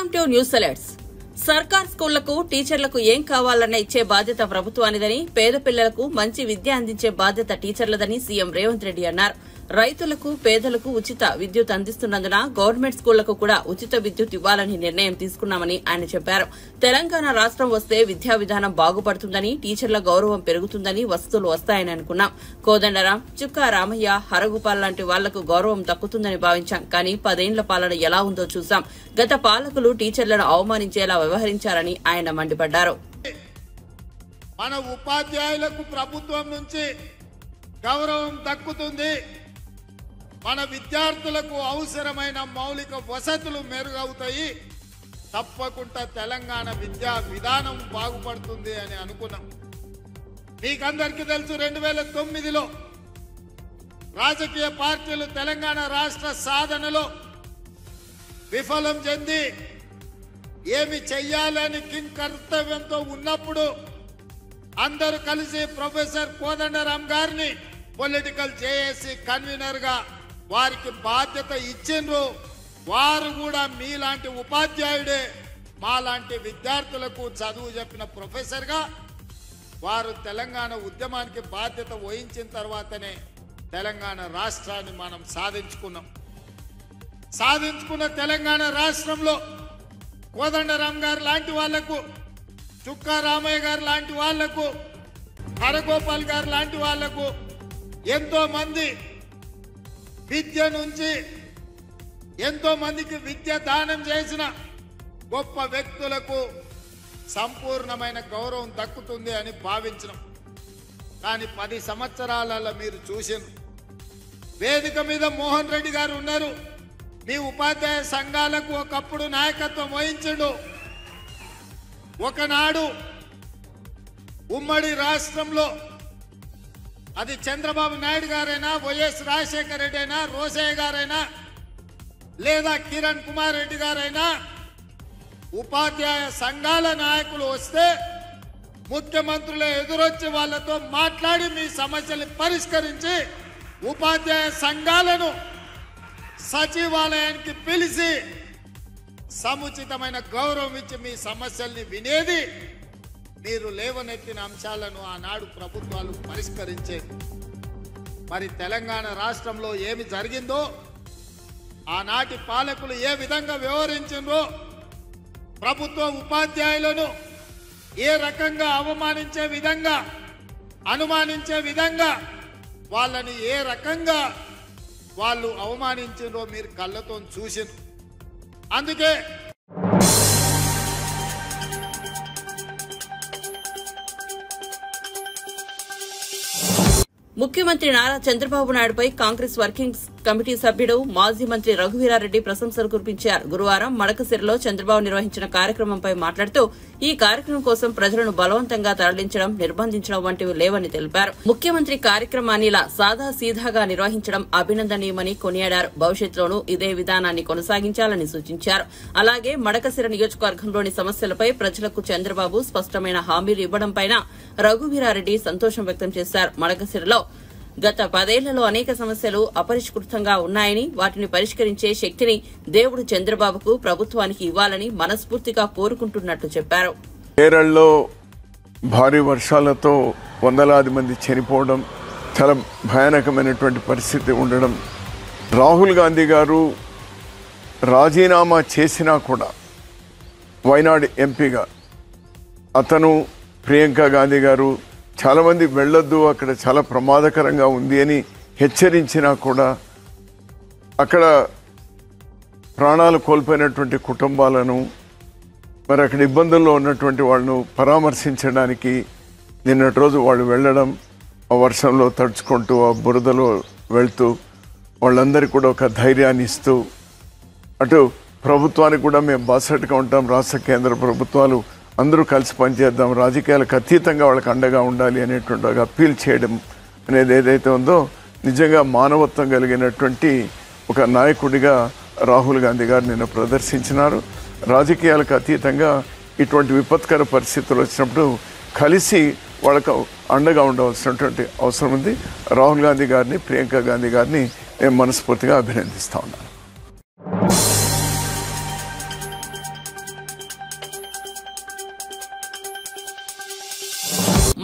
Welcome to news alerts. సర్కార్ స్కూళ్లకు టీచర్లకు ఏం కావాలన్న ఇచ్చే బాధ్యత ప్రభుత్వానిదని, పేద పిల్లలకు మంచి విద్య అందించే బాధ్యత టీచర్లదని సీఎం రేవంత్ రెడ్డి అన్నారు. రైతులకు, పేదలకు ఉచిత విద్యుత్ అందిస్తున్నందున గవర్నమెంట్ స్కూళ్లకు కూడా ఉచిత విద్యుత్ ఇవ్వాలని నిర్ణయం తీసుకున్నామని ఆయన చెప్పారు. తెలంగాణ రాష్ట్రం వస్తే విద్యా విధానం బాగుపడుతుందని, టీచర్ల గౌరవం పెరుగుతుందని, వసతులు వస్తాయని అనుకున్నాం. కోదండరాం, చుక్కా రామయ్య, హరగోపాల్ లాంటి వాళ్లకు గౌరవం దక్కుతుందని భావించాం. కానీ 10 ఏళ్ల పాలన ఎలా ఉందో చూసాం. గత పాలకులు టీచర్లను అవమానించేలా వ్యవహరించారని ఆయన మండిపడ్డారు. మన ఉపాధ్యాయులకు ప్రభుత్వం నుంచి గౌరవం దక్కుతుంది. మన విద్యార్థులకు అవసరమైన మౌలిక వసతులు మెరుగవుతాయి. తప్పకుండా తెలంగాణ విద్యా విధానం బాగుపడుతుంది అని అనుకున్నాం. మీకందరికీ తెలుసు, 2009లో రాజకీయ పార్టీలు తెలంగాణ రాష్ట్ర సాధనలో విఫలం చెంది ఏమి చెయ్యాలని కర్తవ్యంతో ఉన్నప్పుడు అందరూ కలిసి ప్రొఫెసర్ కోదండరాం గారిని పొలిటికల్ జేఏసీ కన్వీనర్ గా వారికి బాధ్యత ఇచ్చిండ్రు. వారు కూడా మీలాంటి ఉపాధ్యాయుడే మాలాంటి విద్యార్థులకు చదువు చెప్పిన ప్రొఫెసర్ గా వారు తెలంగాణ ఉద్యమానికి బాధ్యత వహించిన తర్వాతనే తెలంగాణ రాష్ట్రాన్ని మనం సాధించుకున్న తెలంగాణ రాష్ట్రంలో కోదండరాం గారు లాంటి వాళ్లకు, చుక్కా రామయ్య గారు లాంటి వాళ్లకు, హరగోపాల్ గారు లాంటి వాళ్లకు, ఎంతో మంది విద్య నుంచి ఎంతో మందికి విద్య దానం చేసిన గొప్ప వ్యక్తులకు సంపూర్ణమైన గౌరవం దక్కుతుంది అని భావించడం. కానీ 10 సంవత్సరాలలో మీరు చూసిన వేదిక మీద మోహన్ రెడ్డి గారు ఉన్నారు. మీ ఉపాధ్యాయ సంఘాలకు ఒకప్పుడు నాయకత్వం వహించడు. ఒకనాడు ఉమ్మడి రాష్ట్రంలో అది చంద్రబాబు నాయుడు గారైనా, వైఎస్ రాజశేఖర రెడ్డి అయినా, రోసయ్య గారైనా, లేదా కిరణ్ కుమార్ రెడ్డి గారైనా ఉపాధ్యాయ సంఘాల నాయకులు వస్తే ముఖ్యమంత్రులు ఎదురొచ్చి వాళ్లతో మాట్లాడి మీ సమస్యలు పరిష్కరించి ఉపాధ్యాయ సంఘాలను సచివాలయానికి పిలిచి సముచితమైన గౌరవం ఇచ్చి మీ సమస్యల్ని వినేది. మీరు లేవనెత్తిన అంశాలను ఆనాడు ప్రభుత్వాలు పరిష్కరించేది. మరి తెలంగాణ రాష్ట్రంలో ఏమి జరిగిందో, ఆనాటి పాలకులు ఏ విధంగా వ్యవహరించిందో, ప్రభుత్వ ఉపాధ్యాయులను ఏ రకంగా అవమానించే విధంగా, అనుమానించే విధంగా వాళ్ళని ఏ రకంగా వాళ్ళు అవమానించిందో మీరు కళ్ళతో చూసిండ్రు. అందుకే ముఖ్యమంత్రి నారా చంద్రబాబు నాయుడుపై కాంగ్రెస్ వర్కింగ్ కమిటీ సభ్యుడు, మాజీ మంత్రి రఘువీరారెడ్డి ప్రశంసలు కురిపించారు. గురువారం మడకశిరలో చంద్రబాబు నిర్వహించిన కార్యక్రమంపై మాట్లాడుతూ ఈ కార్యక్రమం కోసం ప్రజలను బలవంతంగా తరలించడం, నిర్బంధించడం వంటివి లేవని తెలిపారు. ముఖ్యమంత్రి కార్యక్రమాన్ని ఇలా సాదా సీదాగా నిర్వహించడం అభినందనీయమని కొనియాడారు. భవిష్యత్తులోనూ ఇదే విధానాన్ని కొనసాగించాలని సూచించారు. అలాగే మడకశిర నియోజకవర్గంలోని సమస్యలపై ప్రజలకు చంద్రబాబు స్పష్టమైన హామీలు ఇవ్వడంపై రఘువీరారెడ్డి సంతోషం వ్యక్తం చేశారు. మడకశిరలో గత 10 ఏళ్లలో అనేక సమస్యలు అపరిష్కృతంగా ఉన్నాయని, వాటిని పరిష్కరించే శక్తిని దేవుడు చంద్రబాబుకు, ప్రభుత్వానికి ఇవ్వాలని మనస్ఫూర్తిగా కోరుకుంటున్నట్లు చెప్పారు. కేరళలో భారీ వర్షాలతో వందలాది మంది చనిపోవడం, చాలా భయానకమైనటువంటి పరిస్థితి ఉండడం, రాహుల్ గాంధీ గారు రాజీనామా చేసినా కూడా వైనాడ్ ఎంపీగా అతను, ప్రియాంక గాంధీ గారు చాలామంది వెళ్ళొద్దు, అక్కడ చాలా ప్రమాదకరంగా ఉంది అని హెచ్చరించినా కూడా అక్కడ ప్రాణాలు కోల్పోయినటువంటి కుటుంబాలను, మరి అక్కడ ఇబ్బందుల్లో ఉన్నటువంటి వాళ్ళను పరామర్శించడానికి నిన్నటి రోజు వాళ్ళు వెళ్ళడం, ఆ వర్షంలో తడుచుకుంటూ, ఆ బురదలో వెళ్తూ వాళ్ళందరికీ కూడా ఒక ధైర్యాన్ని ఇస్తూ, అటు ప్రభుత్వానికి కూడా మేము బాసటగా ఉంటాం, రాష్ట్ర కేంద్ర ప్రభుత్వాలు అందరూ కలిసి పనిచేద్దాం, రాజకీయాలకు అతీతంగా వాళ్ళకి అండగా ఉండాలి అనేటువంటి ఒక అప్పీల్ చేయడం అనేది ఏదైతే ఉందో, నిజంగా మానవత్వం కలిగినటువంటి ఒక నాయకుడిగా రాహుల్ గాంధీ గారు నిన్న ప్రదర్శించినారు. రాజకీయాలకు అతీతంగా ఇటువంటి విపత్కర పరిస్థితులు వచ్చినప్పుడు కలిసి వాళ్ళకు అండగా ఉండవలసినటువంటి అవసరం ఉంది. రాహుల్ గాంధీ గారిని, ప్రియాంక గాంధీ గారిని నేను మనస్ఫూర్తిగా అభినందిస్తా ఉన్నాను.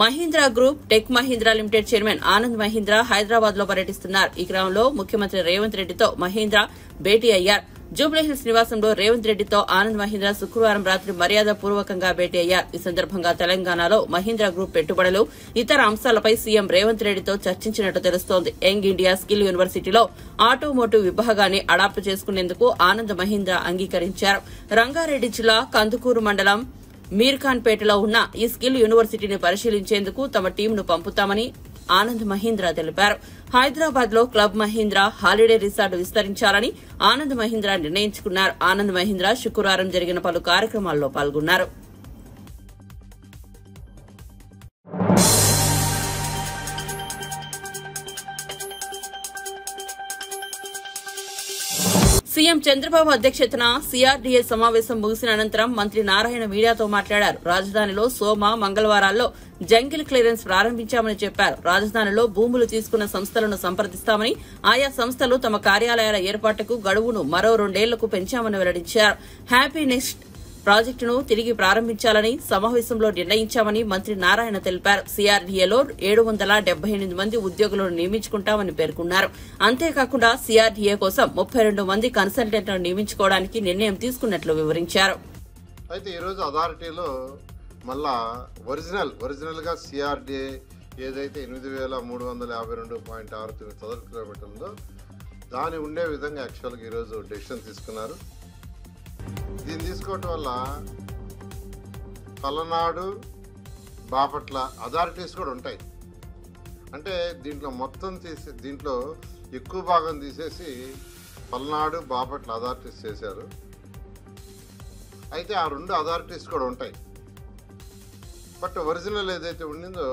Mahindra group tech Mahindra limited chairman Anand Mahindra Hyderabad లో పర్యటిస్తున్నారు. ఈ క్రమంలో ముఖ్యమంత్రి రేవంత్ రెడ్డితో మహీంద్రా భేటీ అయ్యారు. జూబ్లీహిల్స్ నివాసంలో రేవంత్ రెడ్డితో ఆనంద్ మహీంద్రా శుక్రవారం రాత్రి మర్యాద పూర్వకంగా భేటీ అయ్యారు. ఈ సందర్భంగా తెలంగాణలో మహీంద్రా గ్రూప్ పెట్టుబడులు, ఇతర అంశాలపై సీఎం రేవంత్ రెడ్డితో చర్చించినట్టు తెలుస్తోంది. యంగ్ ఇండియా స్కిల్ యూనివర్సిటీలో ఆటోమోటివ్ విభాగాన్ని అడాప్ట్ చేసుకునేందుకు ఆనంద్ మహీంద్రా అంగీకరించారు. రంగారెడ్డి జిల్లా కందుకూరు మండలం మీర్ఖాన్పేటలో ఉన్న ఈ స్కిల్ యూనివర్సిటీని పరిశీలించేందుకు తమ టీంను పంపుతామని ఆనంద్ మహీంద్రా తెలిపారు. హైదరాబాద్ లో క్లబ్ మహీంద్రా హాలిడే రిసార్ట్ విస్తరించాలని ఆనంద్ మహీంద్రా నిర్ణయించుకున్నారు. ఆనంద్ మహీంద్రా శుక్రవారం జరిగిన పలు కార్యక్రమాల్లో పాల్గొన్నారు. సీఎం చంద్రబాబు అధ్యక్షతన సీఆర్డీఏ సమావేశం ముగిసిన అనంతరం మంత్రి నారాయణ మీడియాతో మాట్లాడారు. రాజధానిలో సోమ, మంగళవారాల్లో జంగిల్ క్లియరెన్స్ ప్రారంభించామని చెప్పారు. రాజధానిలో భూములు తీసుకున్న సంస్థలను సంప్రదిస్తామని, ఆయా సంస్థలు తమ కార్యాలయాల ఏర్పాటుకు గడువును మరో 2 ఏళ్లకు పెంచామని వెల్లడించారు. హ్యాపీ నెక్స్ట్ ప్రాజెక్టును తిరిగి ప్రారంభించాలని సమావేశంలో నిర్ణయించామని మంత్రి నారాయణ తెలిపారు. సీఆర్డీఏలో 778 మంది ఉద్యోగులను నియమించుకుంటామని పేర్కొన్నారు. అంతేకాకుండా సీఆర్డీఏ కోసం 32 మంది కన్సల్టెంట్లను నియమించుకోవడానికి నిర్ణయం తీసుకున్నట్లు వివరించారు. అయితే ఈరోజు అథారిటీలో మళ్ళా ఒరిజినల్ గా సీఆర్డీఏ ఏదైతే 8352.69 చదరపు కిలోమీటర్లు ఉందో దాని ఉండే విధంగా యాక్చువల్గా ఈరోజు డెసిషన్ తీసుకున్నారు. దీన్ని తీసుకోవటం వల్ల పలనాడు, బాపట్ల అథారిటీస్ కూడా ఉంటాయి. అంటే దీంట్లో ఎక్కువ భాగం తీసేసి పల్నాడు, బాపట్ల అథారిటీస్ చేశారు. అయితే ఆ 2 అథారిటీస్ కూడా ఉంటాయి. బట్ ఒరిజినల్ ఏదైతే ఉండిందో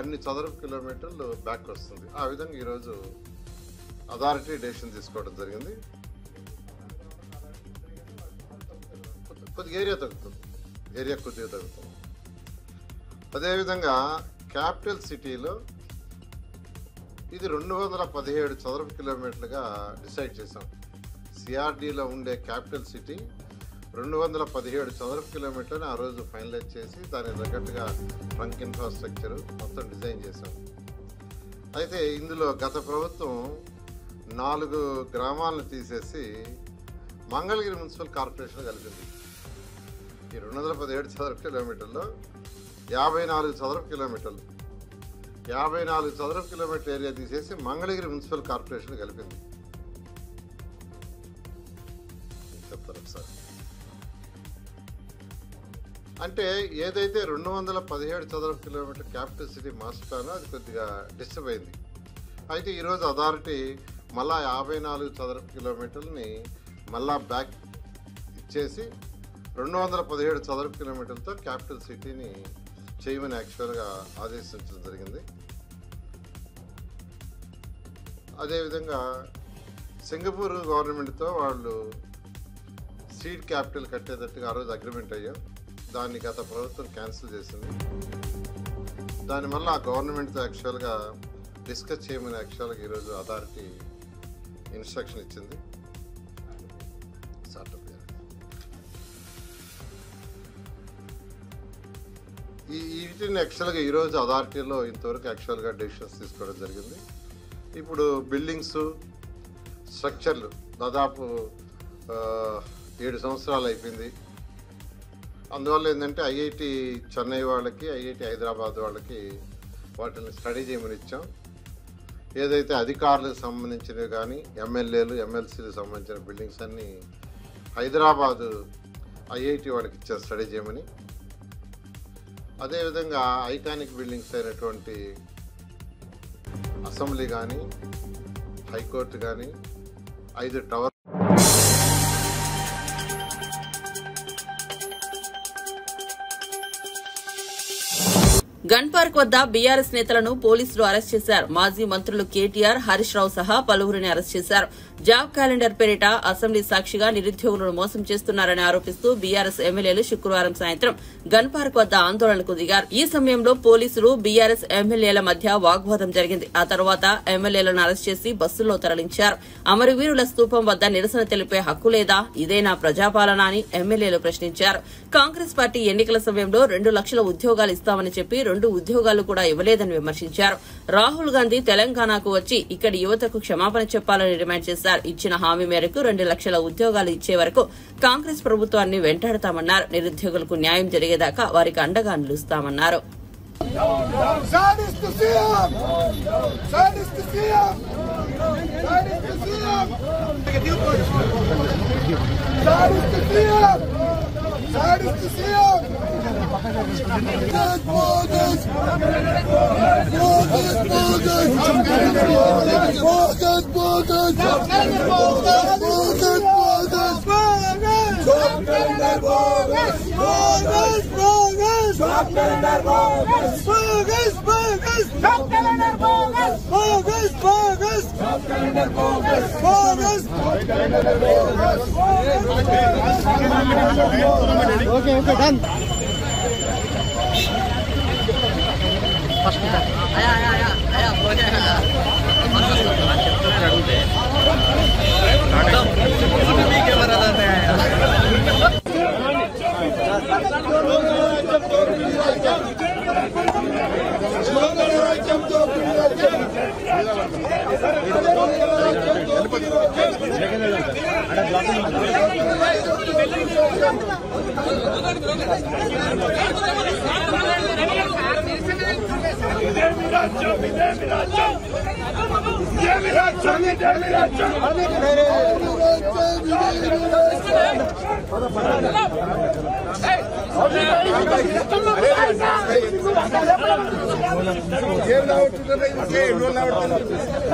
అన్ని చదరపు కిలోమీటర్లు బ్యాక్ వస్తుంది. ఆ విధంగా ఈరోజు అథారిటీ డెసిషన్ తీసుకోవడం జరిగింది. ఏరియా కొద్దిగా తగ్గుతుంది. అదేవిధంగా క్యాపిటల్ సిటీలో ఇది 217 చదరపు కిలోమీటర్లుగా డిసైడ్ చేశాం. సిఆర్డీలో ఉండే క్యాపిటల్ సిటీ 217 చదరపు కిలోమీటర్ని ఆ రోజు ఫైనలైజ్ చేసి దానికి తగ్గట్టుగా ట్రంక్ ఇన్ఫ్రాస్ట్రక్చర్ మొత్తం డిజైన్ చేశాం. అయితే ఇందులో గత ప్రభుత్వం 4 గ్రామాలను తీసేసి మంగళగిరి మున్సిపల్ కార్పొరేషన్ కలిపింది. ఈ 217 చదరపు కిలోమీటర్లో 54 చదరపు కిలోమీటర్లు 54 చదరపు కిలోమీటర్ ఏరియా తీసేసి మంగళగిరి మున్సిపల్ కార్పొరేషన్ కలిపింది. చెప్తారు ఒకసారి. అంటే ఏదైతే 217 చదరపు kilometre capital city master plan అది కొద్దిగా డిస్టర్బ్ అయింది. అయితే ఈరోజు అథారిటీ మళ్ళా 54 చదరపు కిలోమీటర్లని మళ్ళా బ్యాక్ ఇచ్చేసి 217 చదరపు కిలోమీటర్లతో క్యాపిటల్ సిటీని చేయమని యాక్చువల్గా ఆదేశించడం జరిగింది. అదేవిధంగా సింగపూర్ గవర్నమెంట్తో వాళ్ళు సీడ్ క్యాపిటల్ కట్టేటట్టుగా ఆ రోజు అగ్రిమెంట్ అయ్యాం. దాన్ని గత ప్రభుత్వం క్యాన్సిల్ చేసింది. దాని వల్ల ఆ గవర్నమెంట్తో యాక్చువల్గా డిస్కస్ చేయమని యాక్చువల్గా ఈరోజు అథారిటీ ఇన్స్ట్రక్షన్ ఇచ్చింది. వీటిని యాక్చువల్గా ఈరోజు అథారిటీలో ఇంతవరకు యాక్చువల్గా డెసిషన్స్ తీసుకోవడం జరిగింది. ఇప్పుడు బిల్డింగ్స్ స్ట్రక్చర్లు దాదాపు 7 సంవత్సరాలు అయిపోయింది. అందువల్ల ఏంటంటే ఐఐటి చెన్నై వాళ్ళకి, ఐఐటి హైదరాబాద్ వాళ్ళకి వాటిని స్టడీ చేయమని ఇచ్చాం. ఏదైతే అధికారులకు సంబంధించినవి కానీ ఎమ్మెల్యేలు, ఎమ్మెల్సీలకు సంబంధించిన బిల్డింగ్స్ అన్నీ హైదరాబాదు ఐఐటి వాళ్ళకి ఇచ్చాం స్టడీ చేయమని. అదేవిధంగా ఐకానిక్ బిల్డింగ్స్ అయినటువంటి అసెంబ్లీ కానీ, హైకోర్టు కానీ, 5 టవర్ గన్ పార్క్ వద్ద బీఆర్ఎస్ నేతలను పోలీసులు అరెస్ట్ చేశారు. మాజీ మంత్రులు కేటీఆర్, హరీష్ రావు సహా పలువురిని అరెస్ట్ చేశారు. జాబ్ క్యాలెండర్ పేరిట అసెంబ్లీ సాక్షిగా నిరుద్యోగులను మోసం చేస్తున్నారని ఆరోపిస్తూ బీఆర్ఎస్ ఎమ్మెల్యేలు శుక్రవారం సాయంత్రం గన్ పార్క్ వద్ద ఆందోళనకు దిగారు. ఈ సమయంలో పోలీసులు, బీఆర్ఎస్ ఎమ్మెల్యేల మధ్య వాగ్వాదం జరిగింది. ఆ తర్వాత ఎమ్మెల్యేలను అరెస్ట్ చేసి బస్సుల్లో తరలించారు. అమరవీరుల స్తూపం వద్ద నిరసన తెలిపే హక్కు లేదా? ఇదేనా ప్రజాపాలన అని ఎమ్మెల్యేలు ప్రశ్నించారు. కాంగ్రెస్ పార్టీ ఎన్నికల సమయంలో 2 లక్షల ఉద్యోగాలు ఇస్తామని చెప్పి 2 2 ఉద్యోగాలు కూడా ఇవ్వలేదని విమర్శించారు. రాహుల్ గాంధీ తెలంగాణకు వచ్చి ఇక్కడి యువతకు క్షమాపణ చెప్పాలని డిమాండ్ చేశారు. ఇచ్చిన హామీ మేరకు 2 లక్షల ఉద్యోగాలు ఇచ్చే వరకు కాంగ్రెస్ ప్రభుత్వాన్ని వెంటాడతామన్నారు. నిరుద్యోగులకు న్యాయం జరిగేదాకా వారికి అండగా నిలుస్తామన్నారు. Okay, done.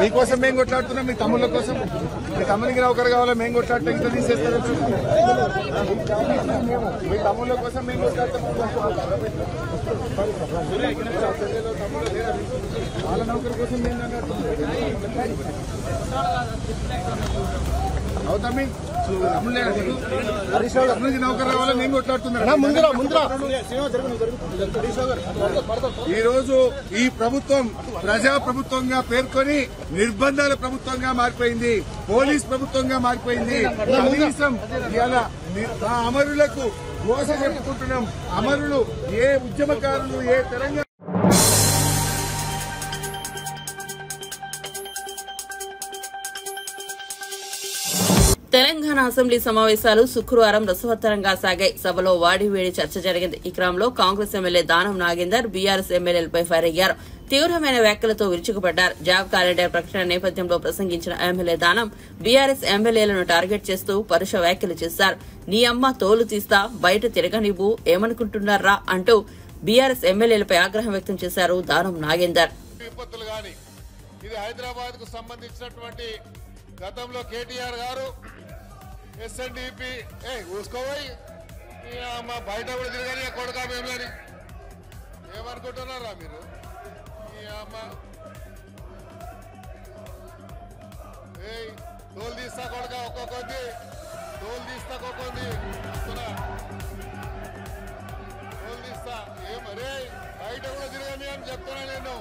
మీకోసం మేము కొట్లాడుతున్నాం, మీ తమ్ముళ్ళ కోసం. మీ తమ్మునికి నౌకరు కావాలా, మేము కొట్లాడితే ఇంత తీసేస్తారు. మీ తమ్ముళ్ళ కోసం మేము కొట్లాడుతున్నాం. వాళ్ళ నౌకరు కోసం మేము అవుతాం. తమ్మునికి నౌకరు కావాలా, మేము కొట్లాడుతున్నాం. ఈ రోజు ఈ ప్రభుత్వం ప్రజా ప్రభుత్వంగా పేర్కొని నిర్బంధాల ప్రభుత్వంగా మారిపోయింది, పోలీస్ ప్రభుత్వంగా మారిపోయింది. కనీసం ఇలా అమరులకు మోస చెప్పుకుంటున్నాం. అమరులు ఏ ఉద్యమకారులు, ఏ తెలంగాణ తెలంగాణ అసెంబ్లీ సమావేశాలు శుక్రవారం రసవత్తరంగా సాగాయి. సభలో వాడివేడి చర్చ జరిగింది. ఈ క్రమంలో Congress MLA Danam Nagender BRS ఎమ్మెల్యేలపై fire అయ్యారు. తీవ్రమైన వ్యాఖ్యలతో విరుచుకుపడ్డారు. జాబ్ క్యాలెండర్ ప్రకటన నేపథ్యంలో ప్రసంగించిన ఎమ్మెల్యే దానం బీఆర్ఎస్ ఎమ్మెల్యేలను టార్గెట్ చేస్తూ పరుష వ్యాఖ్యలు చేశారు. నీ అమ్మ తోలు తీస్తా, బయట తిరగనివ్వు, ఏమనుకుంటున్నారా అంటూ బీఆర్ఎస్ ఎమ్మెల్యేలపై ఆగ్రహం వ్యక్తం చేశారు దానం నాగేందర్. ఇది హైదరాబాద్ కు సంబంధించినటువంటి గతంలో కేటీఆర్ గారు ఎస్ఎన్డిపి ఊసుకోపోయి బయట కూడా తిరగని కొడుకా మేము అని ఏమనుకుంటున్నారా మీరు? తోలు తీస్తా కొడుక ఒక్కొక్కది, తోలు తీస్తా ఒక్కొక్కది, తోలు తీస్తా ఏమరే బయట కూడా తిరగని అని చెప్తున్నా నేను.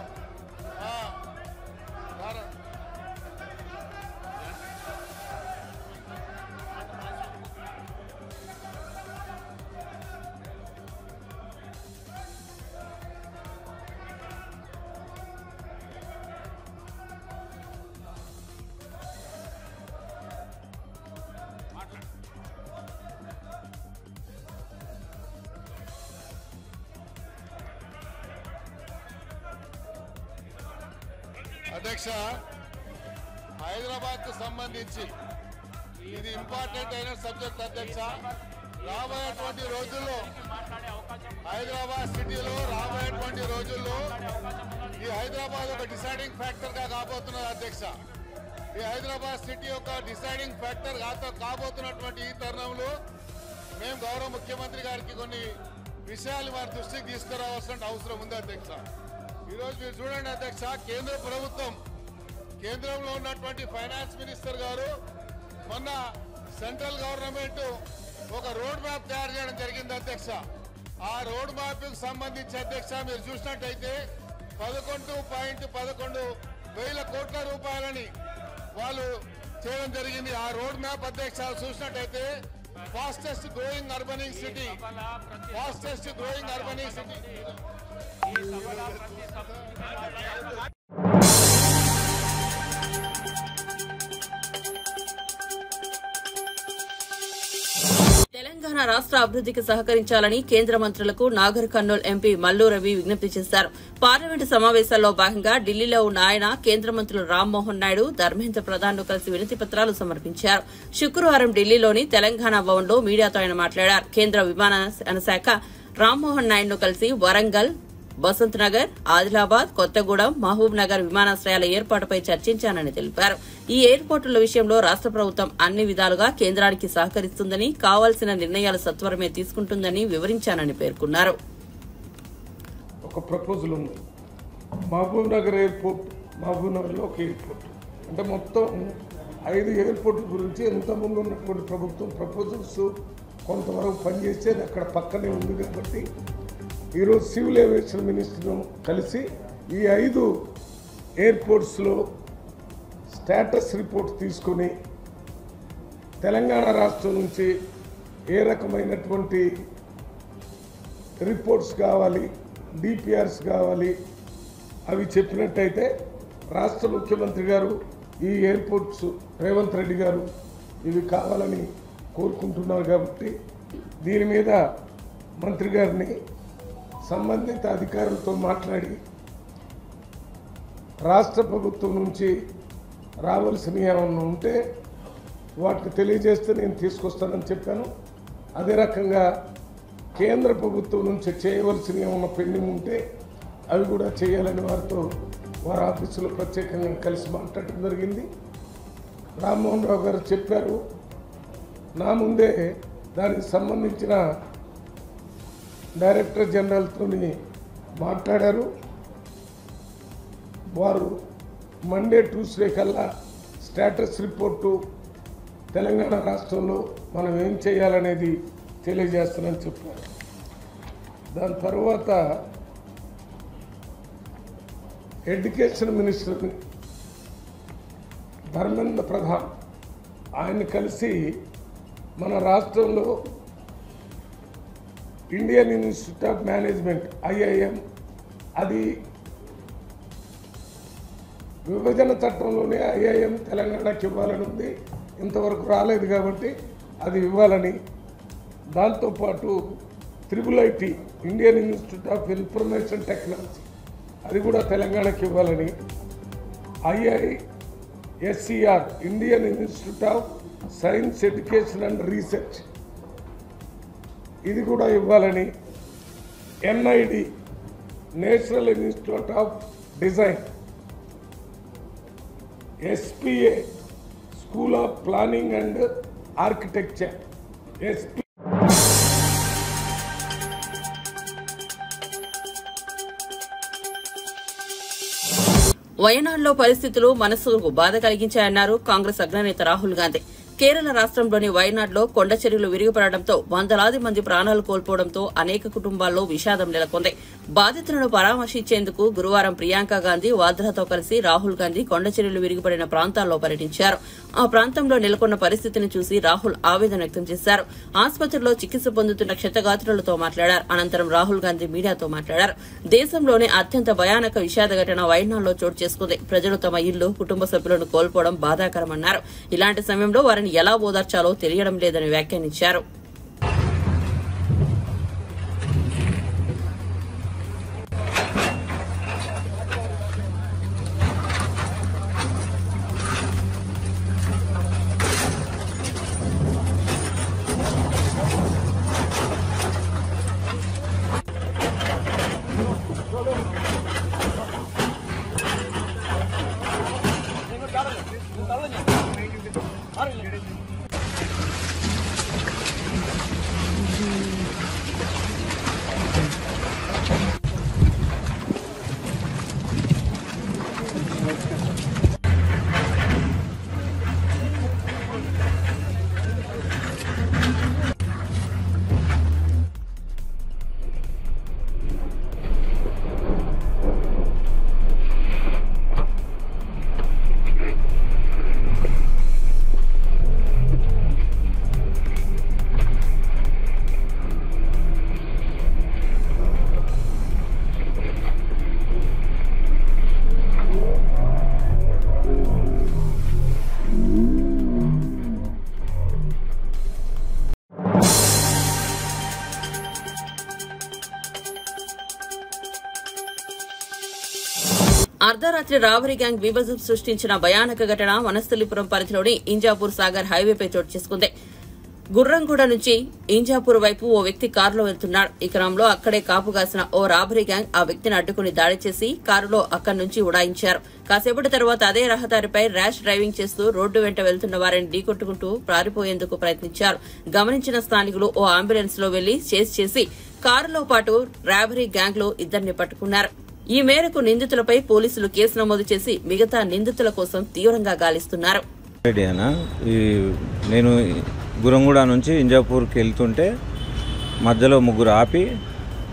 అధ్యక్ష, హైదరాబాద్ కు సంబంధించి ఇది ఇంపార్టెంట్ అయిన సబ్జెక్ట్ అధ్యక్ష. రాబోయేటువంటి రోజుల్లో హైదరాబాద్ సిటీలో రాబోయేటువంటి రోజుల్లో ఈ హైదరాబాద్ ఒక డిసైడింగ్ ఫ్యాక్టర్ గా కాబోతున్నది అధ్యక్ష. ఈ హైదరాబాద్ సిటీ ఒక డిసైడింగ్ ఫ్యాక్టర్ కాబోతున్నటువంటి ఈ తరుణంలో మేము గౌరవ ముఖ్యమంత్రి గారికి కొన్ని విషయాలు వారి దృష్టికి తీసుకురావాల్సిన అవసరం ఉంది అధ్యక్ష. ఈరోజు మీరు చూడండి అధ్యక్ష, కేంద్ర ప్రభుత్వం, కేంద్రంలో ఉన్నటువంటి ఫైనాన్స్ మినిస్టర్ గారు మొన్న సెంట్రల్ గవర్నమెంట్ ఒక రోడ్ మ్యాప్ తయారు చేయడం జరిగింది అధ్యక్ష. ఆ రోడ్ మ్యాప్ కు సంబంధించి అధ్యక్ష మీరు చూసినట్టయితే 11.11 కోట్ల రూపాయలని వాళ్ళు చేయడం జరిగింది. ఆ రోడ్ మ్యాప్ అధ్యక్ష చూసినట్టయితే ఫాస్టెస్ట్ గ్రోయింగ్ అర్బనింగ్ సిటీ తెలంగాణ రాష్ట్ర అభివృద్ధికి సహకరించాలని కేంద్ర మంత్రులకు నాగర్ కర్నూల్ ఎంపీ మల్లు రవి విజ్ఞప్తి చేశారు. పార్లమెంటు సమావేశాల్లో భాగంగా ఢిల్లీలో ఉన్న ఆయన కేంద్ర మంత్రులు రామ్మోహన్ నాయుడు, ధర్మేంద్ర ప్రధాన్ ను కలిసి వినతి పత్రాలు సమర్పించారు. శుక్రవారం ఢిల్లీలోని తెలంగాణ భవన్లో మీడియాతో ఆయన మాట్లాడారు. కేంద్ర విమానయాన శాఖ రామ్మోహన్ నాయుడును కలిసి వరంగల్, బసంత్ నగర్, ఆదిలాబాద్, కొత్తగూడెం, మహబూబ్ నగర్ విమానాశ్రయాల ఏర్పాటుపై చర్చించానని తెలిపారు. ఈ ఎయిర్పోర్టుల విషయంలో రాష్ట ప్రభుత్వం అన్ని విధాలుగా కేంద్రానికి సహకరిస్తుందని, కావాల్సిన నిర్ణయాలు సత్వరమే తీసుకుంటుందని వివరించానని పేర్కొన్నారు. ఒక ప్రపోజల్ ఉంది. మహబూబ్ నగర్ ఎయిర్పోర్ట్, మహబూబ్ నగర్లో ఒక ఎయిర్పోర్ట్, అంటే మొత్తం 5 ఎయిర్పోర్ట్ల గురించి ఇంతకుముందు ఉన్నటువంటి ప్రభుత్వం ప్రపోజల్స్ కొంతవరకు పనిచేసేది అక్కడ పక్కనే ఉంది. కాబట్టి ఈరోజు సివిల్ ఏవియేషన్ మినిస్టర్ను కలిసి ఈ 5 ఎయిర్పోర్ట్స్లో స్టేటస్ రిపోర్ట్ తీసుకుని తెలంగాణ రాష్ట్రం నుంచి ఏ రకమైనటువంటి రిపోర్ట్స్ కావాలి, డిపిఆర్స్ కావాలి, అవి చెప్పినట్టయితే రాష్ట్ర ముఖ్యమంత్రి గారు ఈ ఎయిర్పోర్ట్స్ రేవంత్ రెడ్డి గారు ఇవి కావాలని కోరుకుంటున్నారు. కాబట్టి దీని మీద మంత్రి గారిని సంబంధిత అధికారులతో మాట్లాడి రాష్ట్ర ప్రభుత్వం నుంచి రావాల్సిన ఏమన్నా ఉంటే వాటిని తెలియజేస్తే నేను తీసుకొస్తానని చెప్పాను. అదే రకంగా కేంద్ర ప్రభుత్వం నుంచి చేయవలసిన ఏమన్నా పెండింగ్ ఉంటే అవి కూడా చేయాలని వారితో వారి ఆఫీసులో ప్రత్యేకంగా కలిసి మాట్లాడటం జరిగింది. రామ్మోహన్ రావు గారు చెప్పారు, నా ముందే దానికి సంబంధించిన డైరెక్టర్ జనరల్తో మాట్లాడారు. వారు మండే ట్యూస్డే కల్లా స్టేటస్ రిపోర్టు తెలంగాణ రాష్ట్రంలో మనం ఏం చేయాలనేది తెలియజేస్తానని చెప్పారు. దాని తర్వాత ఎడ్యుకేషన్ మినిస్టర్ ధర్మేంద్ర ప్రధాన్ ఆయన్ని కలిసి మన రాష్ట్రంలో Indian Institute of management IIM అది విభజన చట్టంలోనే IIM తెలంగాణకి ఇవ్వాలని ఉంది. ఇంతవరకు రాలేదు కాబట్టి అది ఇవ్వాలని, దాంతోపాటు IIIT Indian Institute of Information Technology అది కూడా తెలంగాణకి ఇవ్వాలని, IISER Indian Institute of Science Education and Research ఇది కూడా ఇవ్వాలని, NID National Institute of Design, SPA School of Planning and Architecture, వయనాడులో పరిస్థితులు మనసుకు బాధ కలిగించాయన్నారు కాంగ్రెస్ అగ్రనేత రాహుల్ గాంధీ. కేరళ రాష్ట్రంలోని వయనాడులో కొండ చర్యలు విరిగిపడడంతో వందలాది మంది ప్రాణాలు కోల్పోవడంతో అనేక కుటుంబాల్లో విషాదం నెలకొంది. బాధితులను పరామర్శించేందుకు గురువారం ప్రియాంక గాంధీ వాద్రాతో కలిసి రాహుల్ గాంధీ కొండ చర్యలు విరిగిపడిన ప్రాంతాల్లో పర్యటించారు. ఆ ప్రాంతంలో నెలకొన్న పరిస్థితిని చూసి రాహుల్ ఆవేదన వ్యక్తం చేశారు. ఆసుపత్రిలో చికిత్స పొందుతున్న క్షతగాత్రులతో మాట్లాడారు. అనంతరం రాహుల్ గాంధీ మీడియాతో మాట్లాడారు. దేశంలోనే అత్యంత భయానక విషాద ఘటన వయనాడులో చోటు చేసుకుంది. ప్రజలు తమ ఇల్లు, కుటుంబ సభ్యులను కోల్పోవడం బాధాకరమన్నారు. ఇలాంటి సమయంలో వారిని ఎలా ఓదార్చాలో తెలియడం లేదని వ్యాఖ్యానించారు. అర్ధరాత్రి రాబరీ గ్యాంగ్ బీభత్సం సృష్టించిన భయానక ఘటన వనస్థలిపురం పరిధిలోని ఇంజాపూర్ సాగర్ హైవేపై చోటు చేసుకుంది. గుర్రంగూడ నుంచి ఇంజాపూర్ వైపు ఓ వ్యక్తి కారులో వెళ్తున్నాడు. ఈ క్రమంలో అక్కడే కాపుగాసిన ఓ రాబరీ గ్యాంగ్ ఆ వ్యక్తిని అడ్డుకుని దాడి చేసి కారులో అక్కడి నుంచి ఉడాయించారు. కాసేపటి తర్వాత అదే రహదారిపై ర్యాష్ డ్రైవింగ్ చేస్తూ రోడ్డు వెంట వెళ్తున్న వారిని ఢీకొట్టుకుంటూ పారిపోయేందుకు ప్రయత్నించారు. గమనించిన స్థానికులు ఓ అంబులెన్స్ లో వెళ్లి చేజ్ చేసి కారులో పాటు రాబరీ గ్యాంగ్ లో ఇద్దరిని పట్టుకున్నారు. ఈ మేరకు నిందితులపై పోలీసులు కేసు నమోదు చేసి మిగతా నిందితుల కోసం తీవ్రంగా గాలిస్తున్నారు. నేను గురంగూడ నుంచి ఇంజాపూర్కి వెళ్తుంటే మధ్యలో ముగ్గురు ఆపి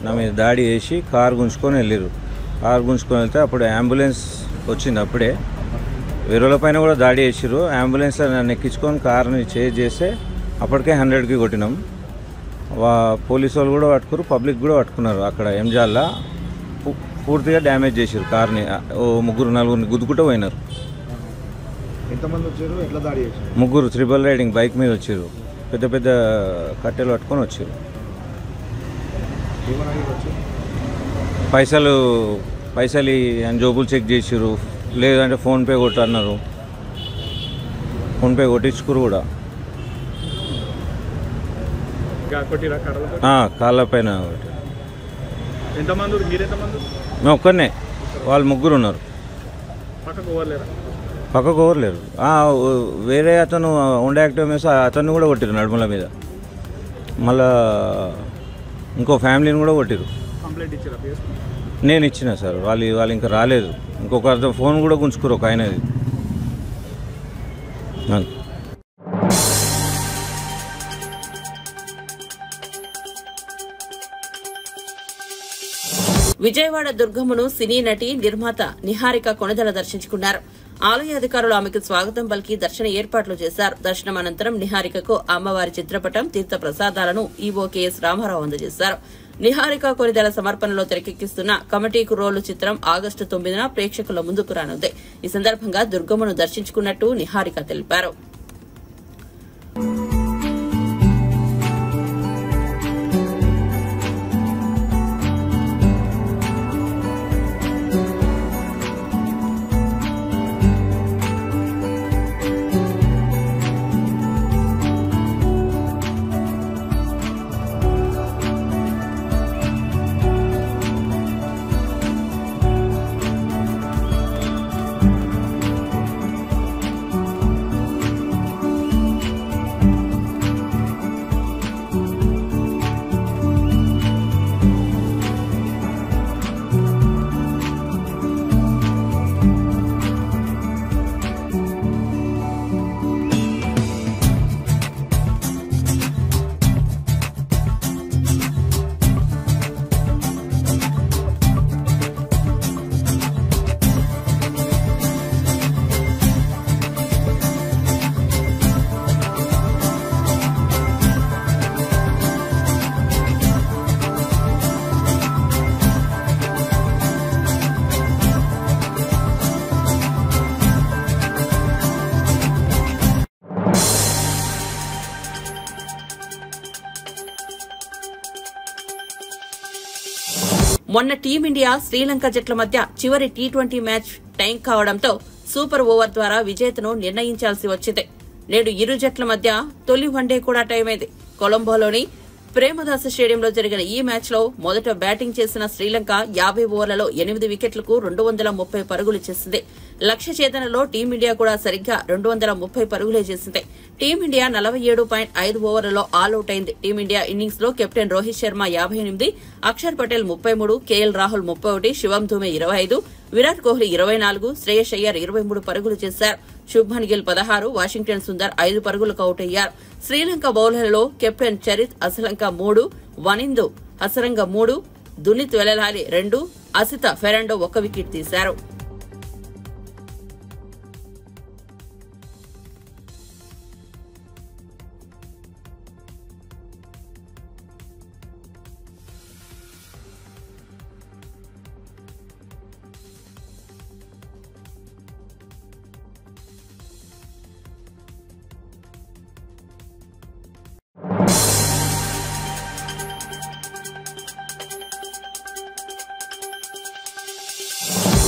నా మీద దాడి చేసి కారు గుంజుకొని వెళ్ళారు. కారు గుంజుకొని వెళ్తే అప్పుడు అంబులెన్స్ వచ్చింది. అప్పుడే వేరేల పైన కూడా దాడి చేసారు. అంబులెన్స్ నన్ను ఎక్కించుకొని కార్ని చేజ్ చేస్తే అప్పటికే 100కి కొట్టినాం. పోలీసు వాళ్ళు కూడా పట్టుకున్నారు, పబ్లిక్ కూడా పట్టుకున్నారు. అక్కడ ఎంజాల్లో పూర్తిగా డ్యామేజ్ చేసారు కార్ని. ఓ ముగ్గురు నలుగురిని గుద్దుకుంటూ పోయినారు. ఎంతమంది వచ్చారు, ఎట్లా దాడి చేశారు? ముగ్గురు త్రిబల్ రైడింగ్ బైక్ మీద వచ్చారు. పెద్ద పెద్ద కట్టెలు పట్టుకొని వచ్చారు. పైసలు అని జోబులు చెక్ చేసారు. లేదంటే ఫోన్పే కొట్టన్నారు. ఫోన్పే కొట్టించుకురు కూడా. కాళ్ళ పైన. మేము ఒక్కనే, వాళ్ళు ముగ్గురు ఉన్నారు. పక్కకు ఓవర్లేరు. వేరే అతను ఉండే యాక్టివ్ వేసి అతన్ని కూడా కొట్టిరు నడుముల మీద. మళ్ళా ఇంకో ఫ్యామిలీని కూడా కొట్టిరు. నేను ఇచ్చిన సార్. వాళ్ళు ఇంకా రాలేదు. ఇంకొక అర్థం ఫోన్ కూడా గుంజుకురు ఒక ఆయనది. విజయవాడ దుర్గమ్మను సినీ నటి నిర్మాత నిహారిక కొణిదెల దర్శించుకున్నారు. ఆలయ అధికారులు ఆమెకు స్వాగతం పలికి దర్శన ఏర్పాట్లు చేశారు. దర్శనం అనంతరం నిహారికకు అమ్మవారి చిత్రపటం, తీర్థ ప్రసాదాలను ఈవో కెఎస్ రామారావు అందజేశారు. నిహారిక కొణిదెల సమర్పణలో తెరకెక్కిస్తున్న కమిటీకు రోలు చిత్రం ఆగస్టు 9న ప్రేక్షకుల ముందుకు రానుంది. ఈ సందర్భంగా దుర్గమ్మను దర్శించుకున్నట్టు నిహారిక తెలిపారు. మొన్న టీమిండియా శ్రీలంక జట్ల మధ్య చివరి టీ20 మ్యాచ్ టైం కావడంతో సూపర్ ఓవర్ ద్వారా విజేతను నిర్ణయించాల్సి వచ్చింది. నేడు ఇరు జట్ల మధ్య తొలి వన్డే కూడా టైం అయింది. కొలంబోలోని ప్రేమదాస స్టేడియంలో జరిగిన ఈ మ్యాచ్ లో మొదట బ్యాటింగ్ చేసిన శ్రీలంక 50 ఓవర్లలో 8 వికెట్లకు 230 పరుగులు చేసింది. లక్ష్య ఛేదనలో టీమిండియా కూడా సరిగ్గా 230 పరుగులే చేసింది. టీమిండియా 47.5 ఓవర్లలో ఆల్అవుట్ అయింది. టీమిండియా ఇన్నింగ్స్ లో కెప్టెన్ రోహిత్ శర్మ 58, అక్షర్ పటేల్ 33, కేఎల్ రాహుల్ 31, శివం దుబే 25, విరాట్ కోహ్లీ 24, శ్రేయస్ అయ్యర్ 23 పరుగులు చేశారు. శుభ్మన్ గిల్ 16, వాషింగ్టన్ సుందర్ 5 పరుగులకు అవుట్ అయ్యారు. శ్రీలంక బౌలర్లలో కెప్టెన్ చరిత్ అసలంక 3, వనిందు హసరంగ 3, దునిత్ వెలలాలి 2, అసిత ఫెరాండో 1 వికెట్ తీశారు.